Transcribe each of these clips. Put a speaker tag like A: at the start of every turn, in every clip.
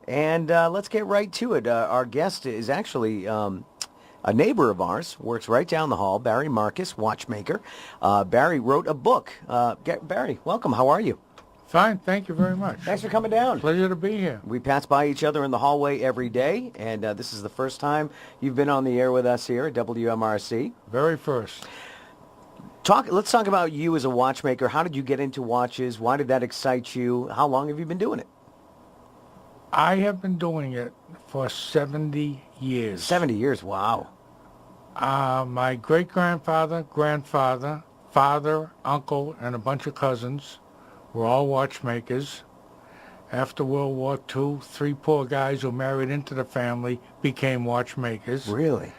A: And let's get right to it. Our guest is actually a neighbor of ours, works right down the hall, Barry Marcus, Watchmaker. Barry wrote a book. Barry, welcome. How are you?
B: Fine, thank you very much.
A: Thanks for coming down.
B: Pleasure to be here.
A: We pass by each other in the hallway every day, and this is the first time you've been on the air with us here at WMRC.
B: Very first.
A: Let's talk about you as a watchmaker. How did you get into watches? Why did that excite you? How long have you been doing it?
B: I have been doing it for 70 years.
A: 70 years, wow.
B: My great-grandfather, grandfather, father, uncle, and a bunch of cousins were all watchmakers. After World War II, 3 poor guys who married into the family became watchmakers.
A: Really?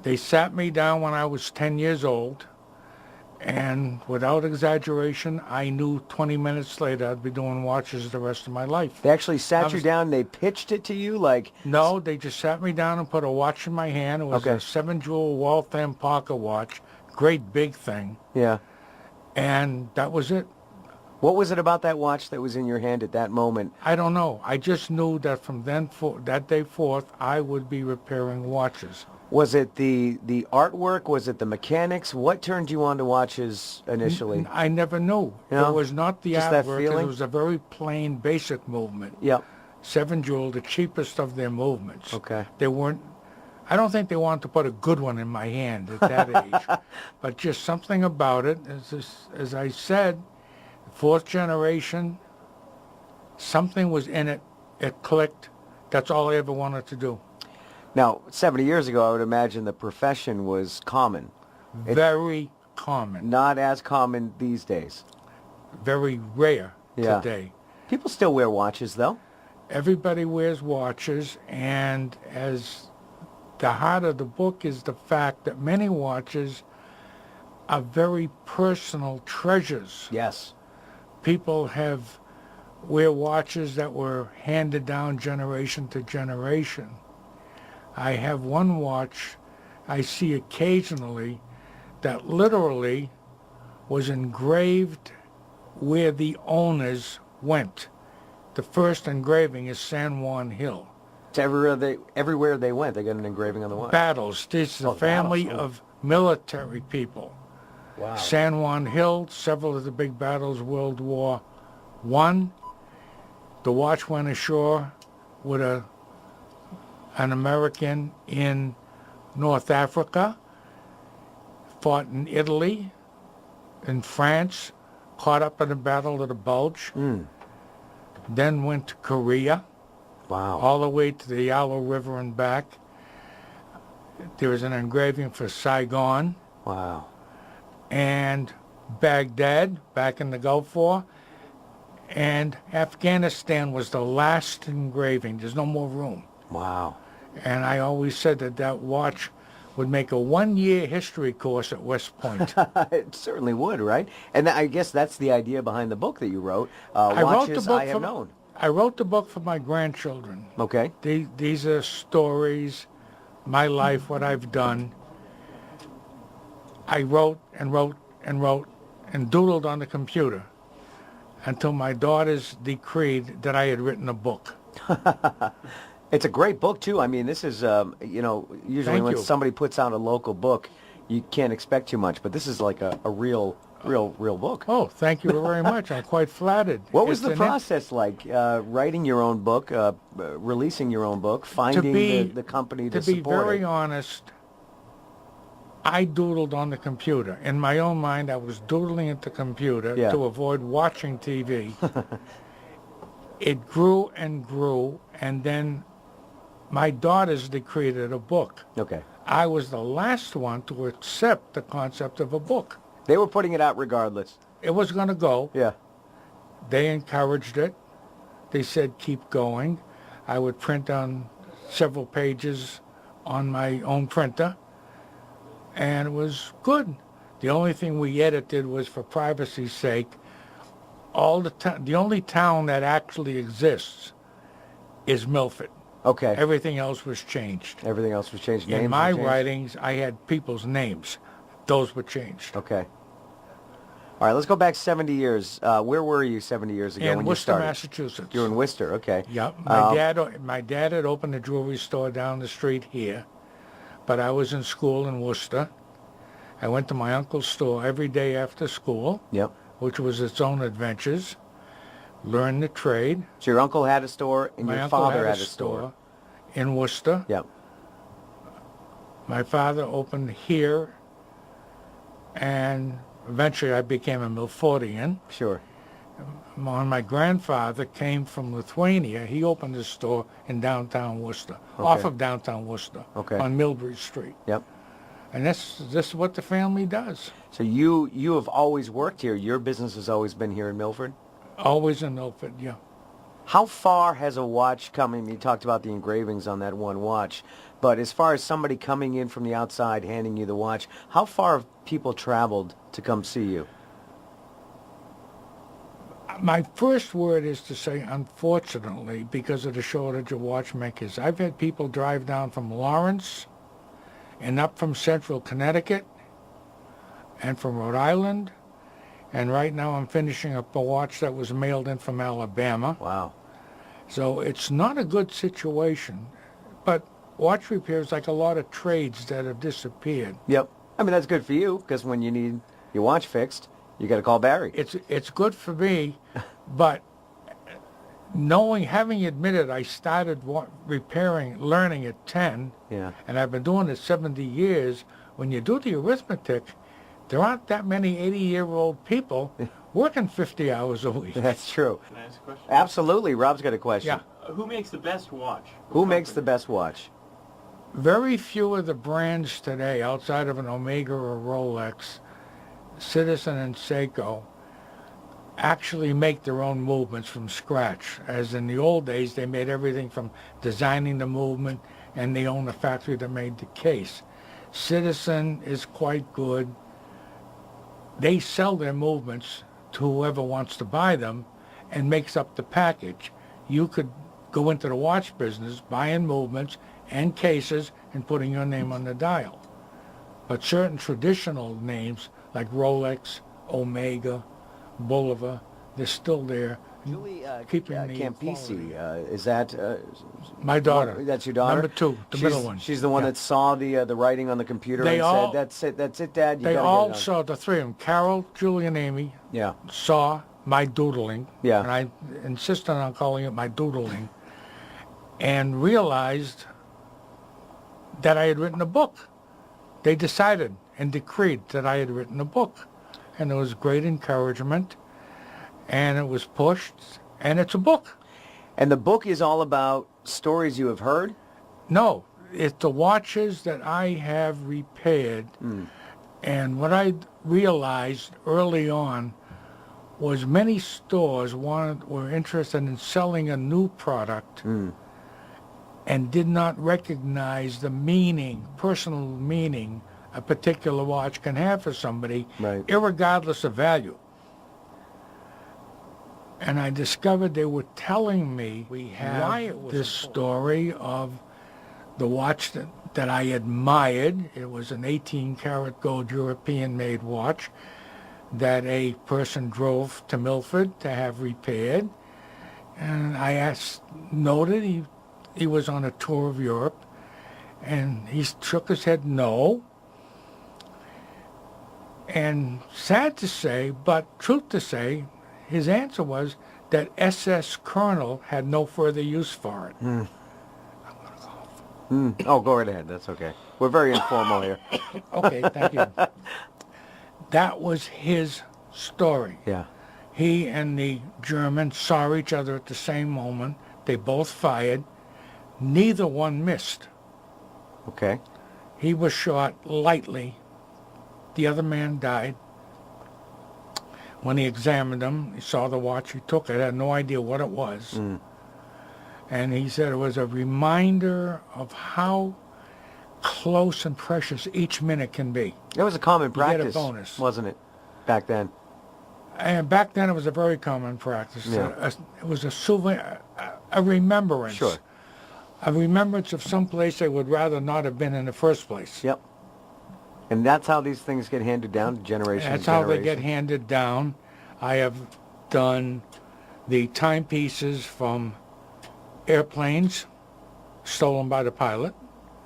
B: They sat me down when I was 10 years old, and without exaggeration, I knew 20 minutes later I'd be doing watches the rest of my life.
A: They actually sat you down and they pitched it to you like...
B: No, they just sat me down and put a watch in my hand. It was a 7-jewel Waltham pocket watch, great big thing.
A: Yeah.
B: And that was it.
A: What was it about that watch that was in your hand at that moment?
B: I don't know. I just knew that from that day forth, I would be repairing watches.
A: Was it the artwork? Was it the mechanics? What turned you on to watches initially?
B: I never knew.
A: No?
B: It was not the
A: Just
B: artwork.
A: that feeling?
B: It was a very plain, basic movement.
A: Yep.
B: 7-jewel, the cheapest of their movements.
A: Okay.
B: They weren't... I don't think they wanted to put a good one in my hand at that age. But just something about it. As I said, 4th generation, something was in it. It clicked. That's all I ever wanted to do.
A: Now, 70 years ago, I would imagine the profession was common.
B: Very common.
A: Not as common these days.
B: Very rare today.
A: People still wear watches, though.
B: Everybody wears watches, and as the heart of the book is the fact that many watches are very personal treasures.
A: Yes.
B: People wear watches that were handed down generation to generation. I have one watch I see occasionally that literally was engraved where the owners went. The first engraving is San Juan Hill.
A: It's everywhere they went, they got an engraving on the watch.
B: Battles. This is a family of military people.
A: Wow.
B: San Juan Hill, several of the big battles, World War I. The watch went ashore with an American in North Africa, fought in Italy, in France, caught up in the Battle of the Bulge, then went to Korea, all the way to the Yalu River and back. There was an engraving for Saigon.
A: Wow.
B: And Baghdad, back in the Gulf War, and Afghanistan was the last engraving. There's no more room.
A: Wow.
B: And I always said that watch would make a 1-year history course at West Point.
A: It certainly would, right? And I guess that's the idea behind the book that you wrote, Watches I Have Known.
B: I wrote the book for my grandchildren.
A: Okay.
B: These are stories, my life, what I've done. I wrote and wrote and wrote and doodled on the computer until my daughters decreed that I had written a book.
A: It's a great book, too. I mean, this is, usually when somebody puts out a local book, you can't expect too much. But this is like a real book.
B: Oh, thank you very much. I'm quite flattered.
A: What was the process like, writing your own book, releasing your own book, finding the company to support it?
B: To be very honest, I doodled on the computer. In my own mind, I was doodling at the computer to avoid watching TV. It grew and grew, and then my daughters decreed a book.
A: Okay.
B: I was the last one to accept the concept of a book.
A: They were putting it out regardless.
B: It was going to go.
A: Yeah.
B: They encouraged it. They said, keep going. I would print on several pages on my own printer, and it was good. The only thing we edited was for privacy's sake. The only town that actually exists is Milford.
A: Okay.
B: Everything else was changed.
A: Everything else was changed. Names
B: In my
A: were changed?
B: writings, I had people's names. Those were changed.
A: Okay. All right, let's go back 70 years. Where were you 70 years ago
B: In
A: when you
B: Worcester,
A: started?
B: Massachusetts.
A: You were in Worcester, okay.
B: Yep.
A: Um,
B: My dad had opened a jewelry store down the street here, but I was in school in Worcester. I went to my uncle's store every day after school,
A: Yep.
B: which was its own adventures. Learned the trade.
A: So your uncle had a store and
B: My
A: your
B: uncle
A: father
B: had
A: had a store.
B: in Worcester.
A: Yep.
B: My father opened here, and eventually I became a Milfordian.
A: Sure.
B: When my grandfather came from Lithuania, he opened a store in downtown Worcester, off of downtown Worcester, on Millbury Street.
A: Yep.
B: And this is what the family does.
A: So you have always worked here. Your business has always been here in Milford?
B: Always in Milford, yeah.
A: How far has a watch come? I mean, you talked about the engravings on that one watch, but as far as somebody coming in from the outside handing you the watch, how far have people traveled to come see you?
B: My first word is to say, unfortunately, because of the shortage of watchmakers. I've had people drive down from Lawrence and up from central Connecticut and from Rhode Island. And right now I'm finishing up a watch that was mailed in from Alabama.
A: Wow.
B: So it's not a good situation. But watch repair is like a lot of trades that have disappeared.
A: Yep. I mean, that's good for you because when you need your watch fixed, you got to call Barry.
B: It's good for me, but having admitted I started learning at 10,
A: Yeah.
B: and I've been doing it 70 years, when you do the arithmetic, there aren't that many 80-year-old people working 50 hours a week.
A: That's true.
C: Can I ask a question?
A: Absolutely. Rob's got a question.
B: Yeah.
C: Who makes the best watch?
A: Who makes the best watch?
B: Very few of the brands today, outside of an Omega or Rolex, Citizen and Seiko, actually make their own movements from scratch. As in the old days, they made everything from designing the movement, and they own the factory that made the case. Citizen is quite good. They sell their movements to whoever wants to buy them and makes up the package. You could go into the watch business, buying movements and cases and putting your name on the dial. But certain traditional names like Rolex, Omega, Bulliver, they're still there.
A: Julie
B: keeping the
A: Campisi,
B: quality.
A: is that...
B: My daughter.
A: That's your daughter?
B: Number 2, the middle one.
A: She's the one that saw the writing on the computer
B: They
A: and
B: all-
A: said, that's it, Dad, you
B: They
A: gotta
B: all
A: get it on."
B: saw, the three of them, Carol, Julie, and Amy,
A: Yeah.
B: saw my doodling.
A: Yeah.
B: And I insisted on calling it my doodling. And realized that I had written a book. They decided and decreed that I had written a book. And there was great encouragement. And it was pushed. And it's a book.
A: And the book is all about stories you have heard?
B: No, it's the watches that I have repaired. And what I realized early on was many stores were interested in selling a new product and did not recognize the meaning, personal meaning a particular watch can have for somebody,
A: Right.
B: irregardless of value. And I discovered they were telling me we have this story of the watch that I admired. It was an 18-karat gold European-made watch that a person drove to Milford to have repaired. And I noted he was on a tour of Europe, and he shook his head no. And sad to say, but truth to say, his answer was that SS Colonel had no further use for it.
A: Oh, go right ahead. That's okay. We're very informal here.
B: Okay, thank you. That was his story.
A: Yeah.
B: He and the German saw each other at the same moment. They both fired. Neither one missed.
A: Okay.
B: He was shot lightly. The other man died. When he examined him, he saw the watch, he took it, had no idea what it was. And he said it was a reminder of how close and precious each minute can be.
A: It was a common
B: You get a
A: practice,
B: bonus.
A: wasn't it, back then?
B: And back then it was a very common practice.
A: Yeah.
B: It was a souvenir, a remembrance.
A: Sure.
B: A remembrance of some place they would rather not have been in the first place.
A: Yep. And that's how these things get handed down to generation
B: That's
A: to
B: how
A: generation?
B: they get handed down. I have done the timepieces from airplanes stolen by the pilot,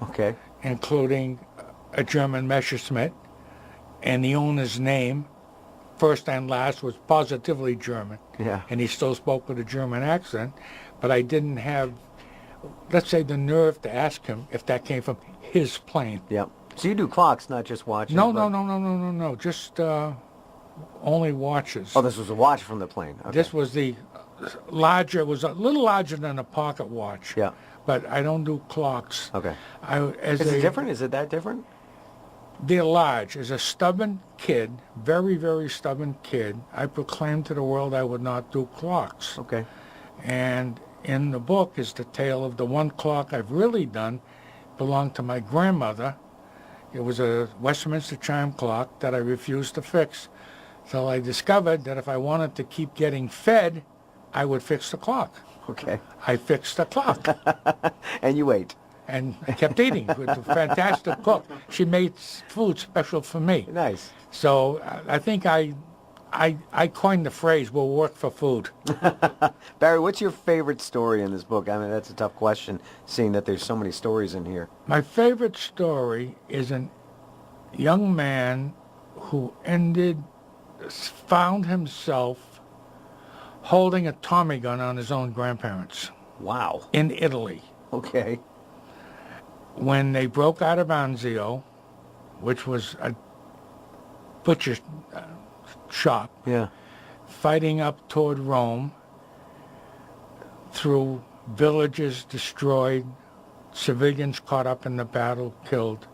A: Okay.
B: including a German Messerschmitt, and the owner's name, first and last, was positively German.
A: Yeah.
B: And he still spoke with a German accent, but I didn't have, let's say, the nerve to ask him if that came from his plane.
A: Yep. So you do clocks, not just watches?
B: No,
A: but-
B: no, just only watches.
A: Oh, this was a watch from the plane. Okay.
B: This was the larger, it was a little larger than a pocket watch.
A: Yeah.
B: But I don't do clocks.
A: Okay.
B: As
A: Is it different? Is it that different?
B: They're large. As a stubborn kid, very, very stubborn kid, I proclaimed to the world I would not do clocks.
A: Okay.
B: And in the book is the tale of the one clock I've really done. Belonged to my grandmother. It was a Westminster chime clock that I refused to fix. So I discovered that if I wanted to keep getting fed, I would fix the clock.
A: Okay.
B: I fixed the clock.
A: And you ate.
B: And I kept eating with a fantastic cook. She made food special for me.
A: Nice.
B: So I think I coined the phrase, we'll work for food.
A: Barry, what's your favorite story in this book? I mean, that's a tough question, seeing that there's so many stories in here.
B: My favorite story is a young man who found himself holding a Tommy gun on his own grandparents
A: Wow.
B: in Italy.
A: Okay.
B: When they broke out of Anzio, which was a butcher shop,
A: Yeah.
B: fighting up toward Rome, through villages destroyed, civilians caught up in the battle, killed.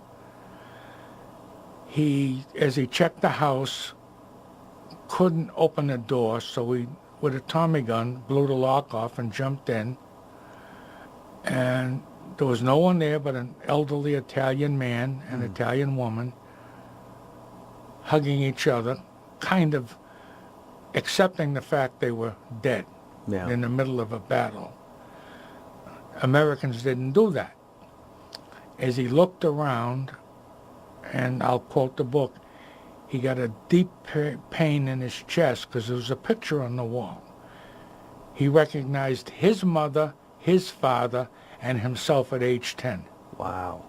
B: As he checked the house, couldn't open the door, so he, with a Tommy gun, blew the lock off and jumped in. And there was no one there but an elderly Italian man and Italian woman hugging each other, kind of accepting the fact they were dead
A: Yeah.
B: in the middle of a battle. Americans didn't do that. As he looked around, and I'll quote the book, he got a deep pain in his chest because there was a picture on the wall. He recognized his mother, his father, and himself at age 10.
A: Wow.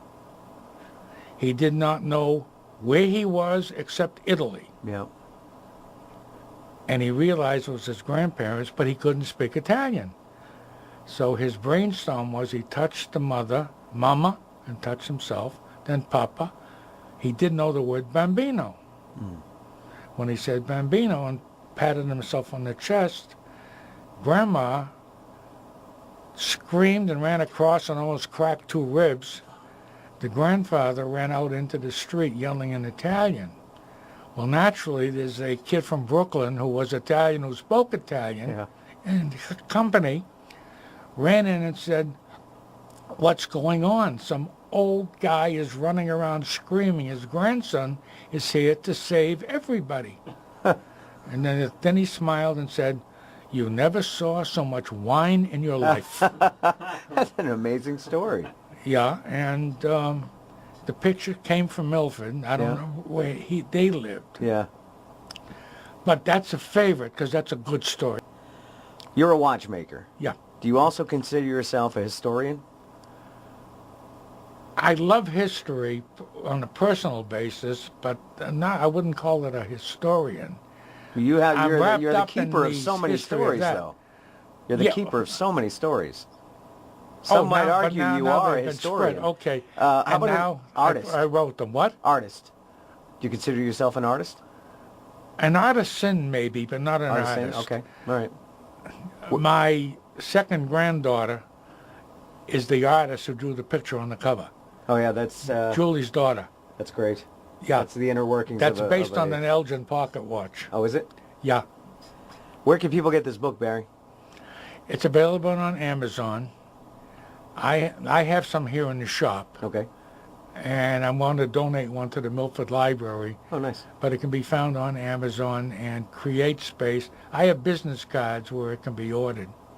B: He did not know where he was except Italy.
A: Yeah.
B: And he realized it was his grandparents, but he couldn't speak Italian. So his brainstorm was he touched the mother, Mama, and touched himself, then Papa. He did know the word bambino. When he said bambino and patted himself on the chest, Grandma screamed and ran across and almost cracked 2 ribs. The grandfather ran out into the street yelling in Italian. Well, naturally, there's a kid from Brooklyn who was Italian, who spoke Italian,
A: Yeah.
B: and the company ran in and said, "What's going on? Some old guy is running around screaming. His grandson is here to save everybody." And then he smiled and said, "You never saw so much wine in your life."
A: That's an amazing story.
B: Yeah, and the picture came from Milford. I don't
A: Yeah.
B: know where they lived.
A: Yeah.
B: But that's a favorite because that's a good story.
A: You're a watchmaker.
B: Yeah.
A: Do you also consider yourself a historian?
B: I love history on a personal basis, but I wouldn't call it a historian.
A: You
B: I'm
A: you're
B: wrapped
A: the
B: up in
A: keeper of
B: the
A: so many
B: history of
A: stories,
B: that.
A: though. You're the
B: Yeah.
A: keeper of so many stories. Some might
B: now- but
A: argue
B: now-
A: you
B: now
A: are a
B: they've been
A: historian.
B: spread. Okay.
A: How
B: And
A: about an
B: now
A: artist?
B: I wrote them. What?
A: Artist. Do you consider yourself an artist?
B: An artisan, maybe, but not an
A: Artisan?
B: artist.
A: Okay. All right.
B: My second granddaughter is the artist who drew the picture on the cover.
A: Oh yeah, that's
B: Julie's daughter.
A: great.
B: Yeah.
A: That's the inner workings.
B: That's
A: of
B: based
A: of
B: on an Elgin pocket watch.
A: Oh, is it?
B: Yeah.
A: Where can people get this book, Barry?
B: It's available on Amazon. I have some here in the shop,
A: Okay.
B: and I'm going to donate one to the Milford Library,
A: Oh, nice.
B: but it can be found on Amazon and Create Space. I have business cards where it can be ordered.